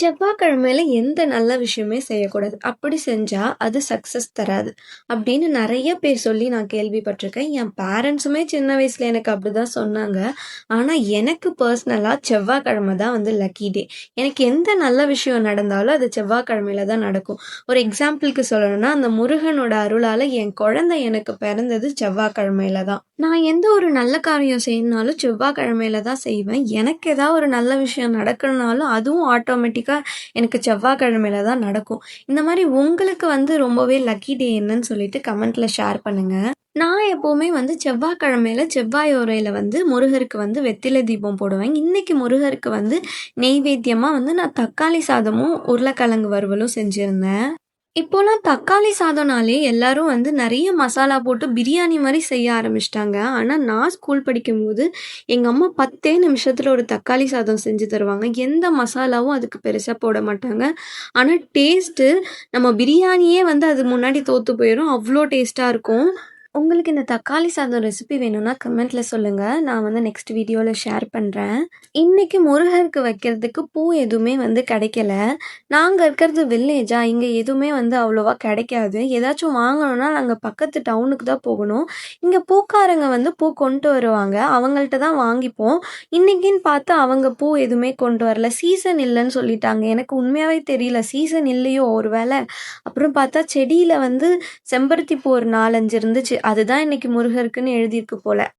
செவ்வாய்க்கிழமையில எந்த நல்ல விஷயமே செய்யக்கூடாது. அப்படி செஞ்சா அது சக்சஸ் தராது. அப்படின்னு நெறைய பேர் சொல்லி நான் கேள்விப்பட்டுருக்கேன். என் பேரண்ட்ஸுமே சின்ன வயசுல எனக்கு அப்படிதான் சொன்னாங்க. ஆனா எனக்கு பர்சனலா செவ்வாய்க்கிழமை தான் வந்து லக்கி டே. எனக்கு எந்த நல்ல விஷயம் நடந்தாலும் அது செவ்வாய்க்கிழமையில தான் நடக்கும். ஒரு எக்ஸாம்பிளுக்கு சொல்லணும்னா, அந்த முருகனோட அருளால என் குழந்தை எனக்கு பிறந்தது செவ்வாய்க்கிழமையில தான். நான் எந்த ஒரு நல்ல காரியம் செய்யணும்னாலும் செவ்வாய்க்கிழமையில தான் செய்வேன். எனக்கு ஏதாவது ஒரு நல்ல விஷயம் நடக்கணும்னாலும் அதுவும் ஆட்டோமேட்டிக்கா எனக்கு செவ்வாய்க்கிழமையில தான் நடக்கும். இந்த மாரி உங்களுக்கு வந்து ரொம்பவே லக்கி டே என்னன்னு சொல்லிட்டு கமெண்ட்ல ஷேர் பண்ணுங்க. நான் எப்பவுமே வந்து செவ்வாய்க்கிழமையில செவ்வாய் ஓரையில வந்து முருகருக்கு வந்து வெத்திலை தீபம் போடுவேன். இன்னைக்கு முருகருக்கு வந்து நெய்வேத்தியமா வந்து நான் தக்காளி சாதமும், உருளைக்கிழங்கு வறுவலும் செஞ்சிருந்தேன். இப்போலாம் தக்காளி சாதம்னாலே எல்லாரும் வந்து நெறைய மசாலா போட்டு பிரியாணி மாரி செய்ய ஆரம்பிச்சுட்டாங்க. ஆனா நான் ஸ்கூல் படிக்கும்போது எங்க அம்மா 10 நிமிஷத்துல ஒரு தக்காளி சாதம் செஞ்சு தருவாங்க. எந்த மசாலாவும் அதுக்கு பெருசா போட மாட்டாங்க. ஆனா டேஸ்ட்டு நம்ம பிரியாணியே வந்து அது முன்னாடி தோத்து போயிரும். அவ்ளோ டேஸ்ட்டா இருக்கும். உங்களுக்கு இந்த தக்காளி சாதம் ரெசிபி வேணும்னா கமெண்ட்ல சொல்லுங்க. நான் வந்து நெக்ஸ்ட் வீடியோல ஷேர் பண்றேன். இன்னைக்கு முருகருக்கு வைக்கிறதுக்கு பூ எதுவுமே வந்து கிடைக்கல. நாங்க இருக்கிறது வில்லேஜா, இங்க எதுவுமே வந்து அவ்வளவா கிடைக்காது. ஏதாச்சும் வாங்கணும்னா நாங்க பக்கத்து டவுனுக்கு தான் போகணும். இங்க பூக்காரங்க வந்து பூ கொண்டு வருவாங்க. அவங்கள்ட்ட தான் வாங்கிப்போம். இன்னைக்குன்னு பார்த்து அவங்க பூ எதுவுமே கொண்டு வரல. சீசன் இல்லன்னு சொல்லிட்டாங்க. எனக்கு உண்மையாவே தெரியல. சீசன் இல்லையோ ஒரு வேள? அப்புறம் பார்த்தா செடியில வந்து செம்பருத்தி பூ ஒரு 4, 5 இருந்துச்சு. அதுதான் இன்னைக்கு முருகருக்குன்னு எழுதியிருக்கு போல.